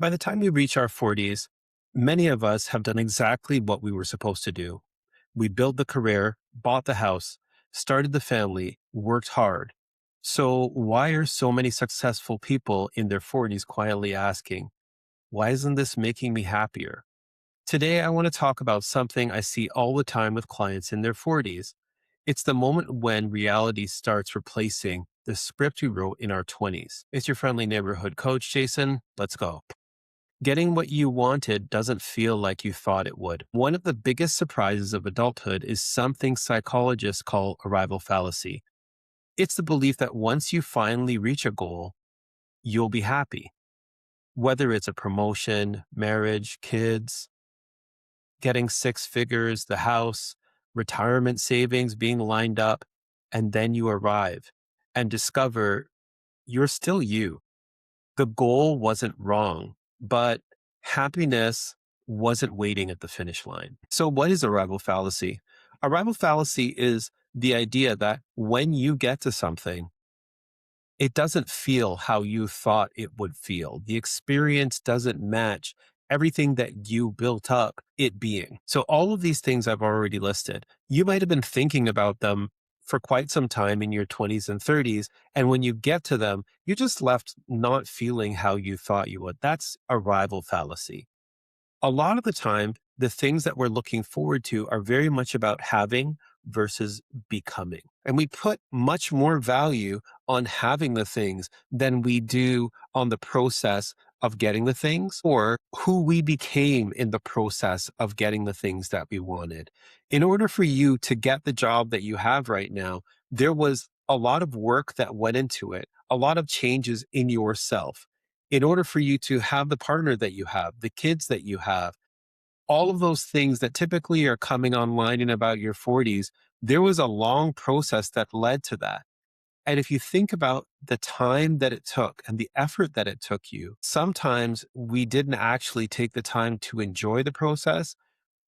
By the time we reach our 40s, many of us have done exactly what we were supposed to do. We built the career, bought the house, started the family, worked hard. So, why are so many successful people in their 40s quietly asking, why isn't this making me happier? Today, I want to talk about something I see all the time with clients in their 40s. It's the moment when reality starts replacing the script we wrote in our 20s. It's your friendly neighborhood coach, Jason. Let's go. Getting what you wanted doesn't feel like you thought it would. One of the biggest surprises of adulthood is something psychologists call arrival fallacy. It's the belief that once you finally reach a goal, you'll be happy. Whether it's a promotion, marriage, kids, getting six figures, the house, retirement savings being lined up, and then you arrive and discover you're still you. The goal wasn't wrong, but happiness wasn't waiting at the finish line. So, what is arrival fallacy? Arrival fallacy is the idea that when you get to something, it doesn't feel how you thought it would feel. The experience doesn't match everything that you built up it being. So, all of these things I've already listed, you might have been thinking about them for quite some time in your 20s and 30s. And when you get to them, you're just left not feeling how you thought you would. That's arrival fallacy. A lot of the time, the things that we're looking forward to are very much about having versus becoming. And we put much more value on having the things than we do on the process of getting the things or who we became in the process of getting the things that we wanted. In order for you to get the job that you have right now, there was a lot of work that went into it, a lot of changes in yourself in order for you to have the partner that you have, the kids that you have, all of those things that typically are coming online in about your 40s, there was a long process that led to that. And if you think about the time that it took and the effort that it took you, sometimes we didn't actually take the time to enjoy the process.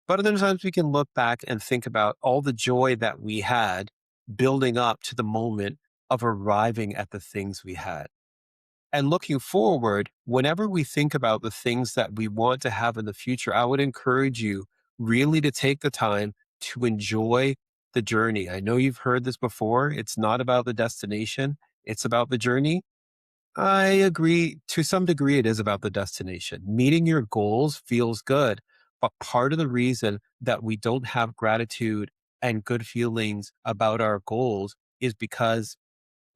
But other times we can look back and think about all the joy that we had building up to the moment of arriving at the things we had. And looking forward, whenever we think about the things that we want to have in the future, I would encourage you really to take the time to enjoy the journey. I know you've heard this before. It's not about the destination, it's about the journey. I agree to some degree, it is about the destination. Meeting your goals feels good. But part of the reason that we don't have gratitude and good feelings about our goals is because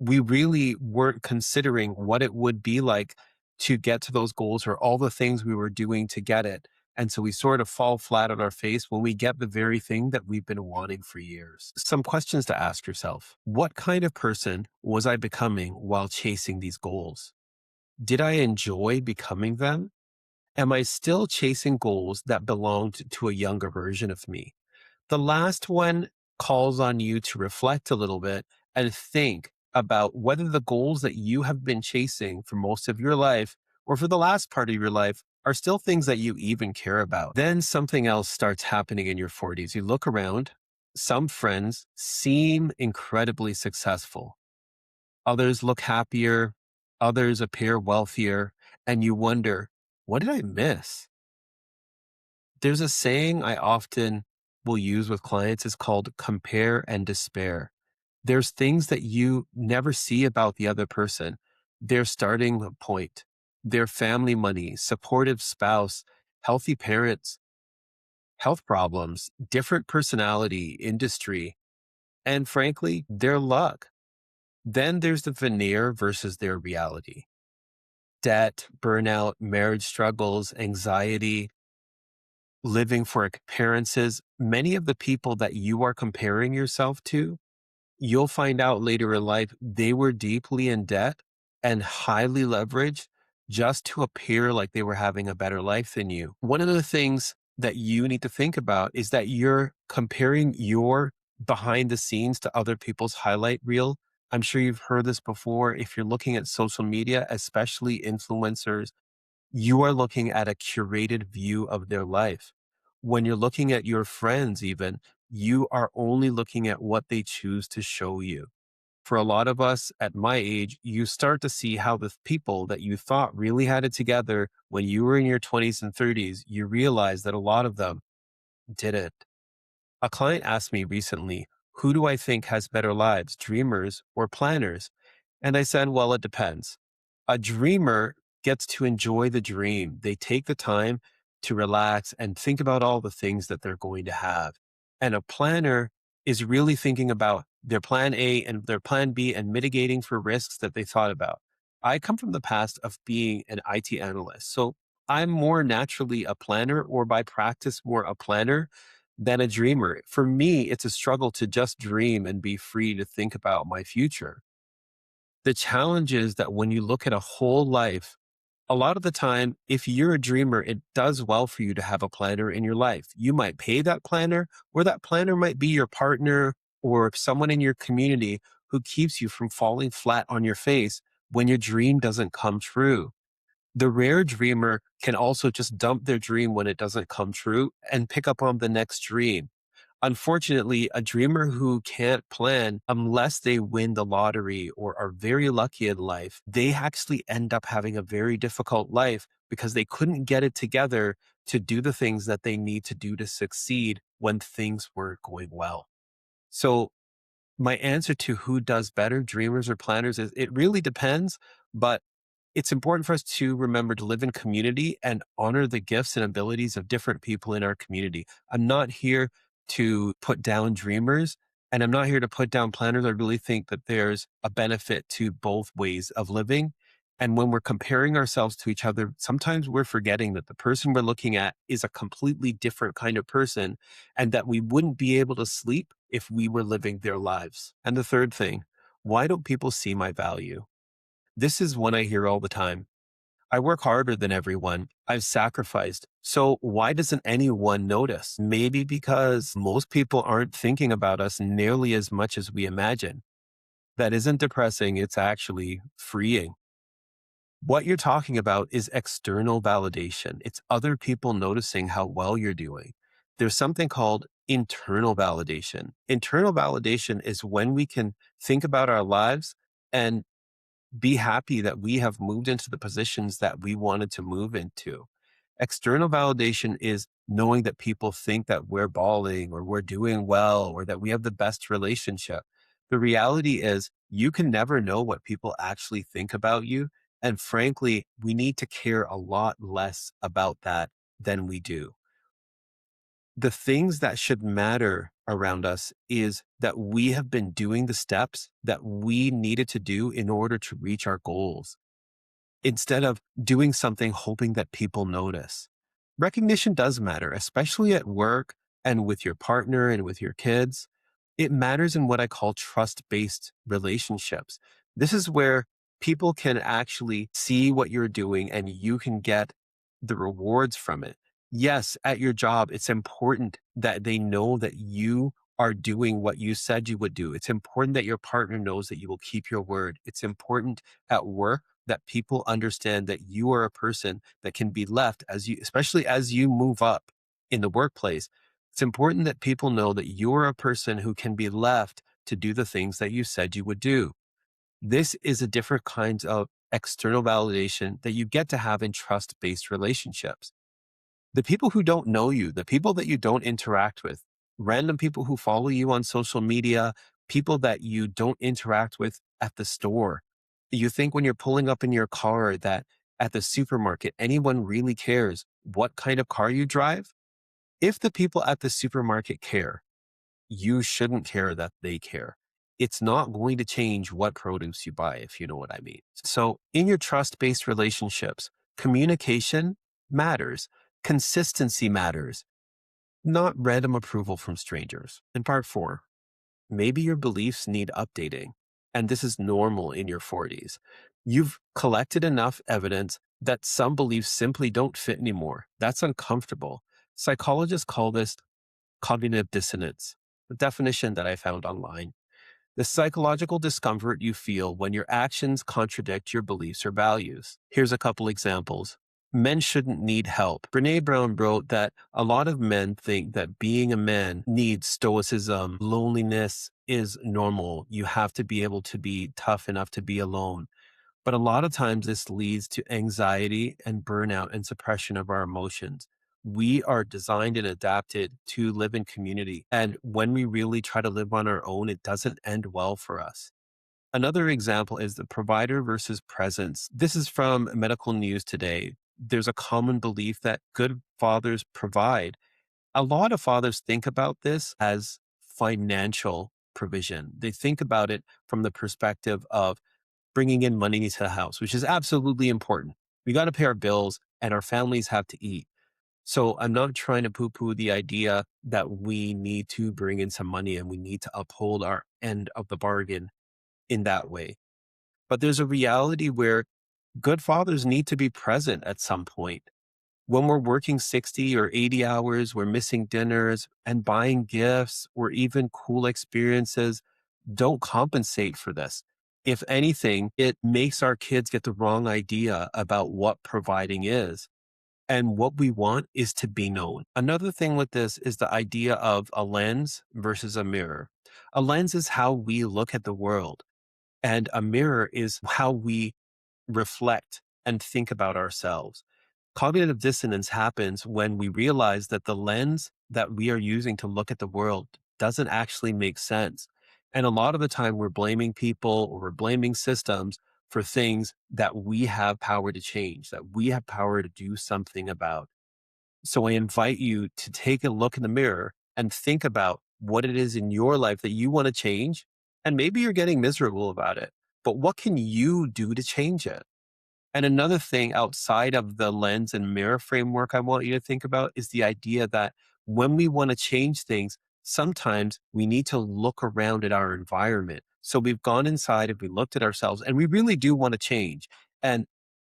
we really weren't considering what it would be like to get to those goals or all the things we were doing to get it. And so we sort of fall flat on our face when we get the very thing that we've been wanting for years. Some questions to ask yourself. What kind of person was I becoming while chasing these goals? Did I enjoy becoming them? Am I still chasing goals that belonged to a younger version of me? The last one calls on you to reflect a little bit and think about whether the goals that you have been chasing for most of your life or for the last part of your life are still things that you even care about. Then something else starts happening in your 40s. You look around, some friends seem incredibly successful, others look happier, others appear wealthier, and you wonder, what did I miss? There's a saying I often will use with clients. It's called compare and despair. There's things that you never see about the other person. Their starting point, their family money, supportive spouse, healthy parents, health problems, different personality, industry, and frankly, their luck. Then there's the veneer versus their reality. Debt, burnout, marriage struggles, anxiety, living for appearances. Many of the people that you are comparing yourself to, you'll find out later in life, they were deeply in debt and highly leveraged just to appear like they were having a better life than you. One of the things that you need to think about is that you're comparing your behind the scenes to other people's highlight reel. I'm sure you've heard this before. If you're looking at social media, especially influencers, you are looking at a curated view of their life. When you're looking at your friends, even, you are only looking at what they choose to show you. For a lot of us at my age, you start to see how the people that you thought really had it together when you were in your 20s and 30s, you realize that a lot of them didn't. A client asked me recently, who do I think has better lives, dreamers or planners? And I said, well, it depends. A dreamer gets to enjoy the dream. They take the time to relax and think about all the things that they're going to have. And a planner is really thinking about their plan A and their plan B and mitigating for risks that they thought about. I come from the past of being an IT analyst. So I'm more naturally a planner, or by practice, more a planner than a dreamer. For me, it's a struggle to just dream and be free to think about my future. The challenge is that when you look at a whole life, a lot of the time, if you're a dreamer, it does well for you to have a planner in your life. You might pay that planner, or that planner might be your partner or someone in your community who keeps you from falling flat on your face when your dream doesn't come true. The rare dreamer can also just dump their dream when it doesn't come true and pick up on the next dream. Unfortunately, a dreamer who can't plan, unless they win the lottery or are very lucky in life, they actually end up having a very difficult life because they couldn't get it together to do the things that they need to do to succeed when things were going well. So my answer to who does better, dreamers or planners, is it really depends, but it's important for us to remember to live in community and honor the gifts and abilities of different people in our community. I'm not here to put down dreamers, and I'm not here to put down planners. I really think that there's a benefit to both ways of living. And when we're comparing ourselves to each other, sometimes we're forgetting that the person we're looking at is a completely different kind of person, and that we wouldn't be able to sleep if we were living their lives. And the third thing, why don't people see my value? This is one I hear all the time. I work harder than everyone. I've sacrificed. So why doesn't anyone notice? Maybe because most people aren't thinking about us nearly as much as we imagine. That isn't depressing. It's actually freeing. What you're talking about is external validation. It's other people noticing how well you're doing. There's something called internal validation. Internal validation is when we can think about our lives and be happy that we have moved into the positions that we wanted to move into. External validation is knowing that people think that we're balling or we're doing well or that we have the best relationship. The reality is you can never know what people actually think about you. And frankly, we need to care a lot less about that than we do. The things that should matter around us is that we have been doing the steps that we needed to do in order to reach our goals, instead of doing something hoping that people notice. Recognition does matter, especially at work and with your partner and with your kids. It matters in what I call trust based relationships. This is where people can actually see what you're doing and you can get the rewards from it. Yes, at your job, it's important that they know that you are doing what you said you would do. It's important that your partner knows that you will keep your word. It's important at work that people understand that you are a person that can be left as you, especially as you move up in the workplace. It's important that people know that you're a person who can be left to do the things that you said you would do. This is a different kind of external validation that you get to have in trust based relationships. The people who don't know you, the people that you don't interact with, random people who follow you on social media, people that you don't interact with at the store. You think when you're pulling up in your car that at the supermarket, anyone really cares what kind of car you drive? If the people at the supermarket care, you shouldn't care that they care. It's not going to change what produce you buy, if you know what I mean. So, in your trust based relationships, communication matters, consistency matters, not random approval from strangers. In part four, maybe your beliefs need updating, and this is normal in your 40s. You've collected enough evidence that some beliefs simply don't fit anymore. That's uncomfortable. Psychologists call this cognitive dissonance, the definition that I found online. The psychological discomfort you feel when your actions contradict your beliefs or values. Here's a couple examples. Men shouldn't need help. Brene Brown wrote that a lot of men think that being a man needs stoicism. Loneliness is normal. You have to be able to be tough enough to be alone. But a lot of times this leads to anxiety and burnout and suppression of our emotions. We are designed and adapted to live in community. And when we really try to live on our own, it doesn't end well for us. Another example is the provider versus presence. This is from Medical News Today. There's a common belief that good fathers provide. A lot of fathers think about this as financial provision. They think about it from the perspective of bringing in money to the house, which is absolutely important. We got to pay our bills and our families have to eat. So I'm not trying to poo poo the idea that we need to bring in some money and we need to uphold our end of the bargain in that way. But there's a reality where good fathers need to be present at some point. When we're working 60 or 80 hours, we're missing dinners and buying gifts or even cool experiences don't compensate for this. If anything, it makes our kids get the wrong idea about what providing is. And what we want is to be known. Another thing with this is the idea of a lens versus a mirror. A lens is how we look at the world, and a mirror is how we reflect and think about ourselves. Cognitive dissonance happens when we realize that the lens that we are using to look at the world doesn't actually make sense. And a lot of the time, we're blaming people or we're blaming systems for things that we have power to change, that we have power to do something about. So I invite you to take a look in the mirror and think about what it is in your life that you want to change. And maybe you're getting miserable about it, but what can you do to change it? And another thing outside of the lens and mirror framework I want you to think about is the idea that when we want to change things, sometimes we need to look around at our environment. So we've gone inside and we looked at ourselves and we really do want to change. And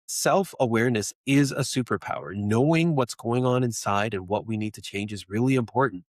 self awareness is a superpower. Knowing what's going on inside and what we need to change is really important.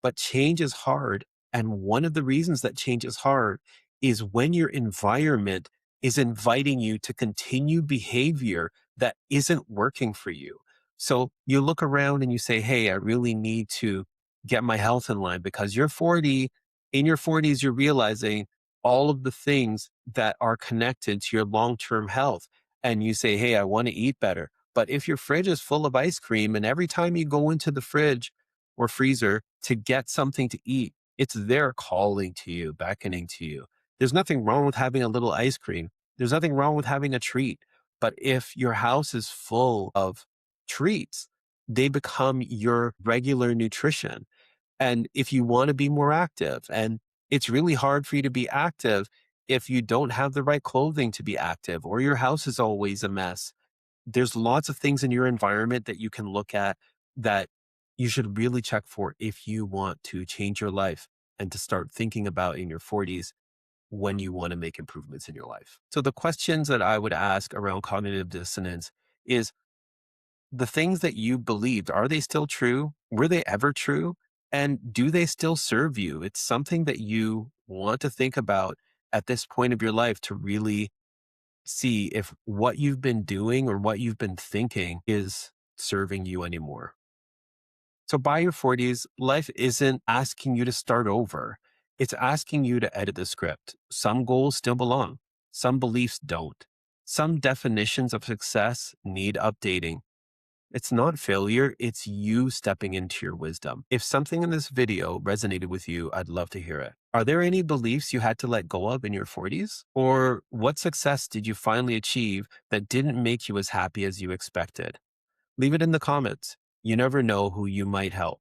But change is hard. And one of the reasons that change is hard is when your environment is inviting you to continue behavior that isn't working for you. So you look around and you say, hey, I really need to get my health in line because you're 40. In your 40s, you're realizing all of the things that are connected to your long term health. And you say, hey, I want to eat better. But if your fridge is full of ice cream and every time you go into the fridge or freezer to get something to eat, it's there calling to you, beckoning to you. There's nothing wrong with having a little ice cream. There's nothing wrong with having a treat. But if your house is full of treats, they become your regular nutrition. And if you want to be more active, and it's really hard for you to be active if you don't have the right clothing to be active, or your house is always a mess. There's lots of things in your environment that you can look at that you should really check for if you want to change your life and to start thinking about in your 40s when you want to make improvements in your life. So the questions that I would ask around cognitive dissonance is the things that you believed, are they still true? Were they ever true? And do they still serve you? It's something that you want to think about at this point of your life to really see if what you've been doing or what you've been thinking is serving you anymore. So by your 40s, life isn't asking you to start over. It's asking you to edit the script. Some goals still belong. Some beliefs don't. Some definitions of success need updating. It's not failure. It's you stepping into your wisdom. If something in this video resonated with you, I'd love to hear it. Are there any beliefs you had to let go of in your 40s? Or what success did you finally achieve that didn't make you as happy as you expected? Leave it in the comments. You never know who you might help.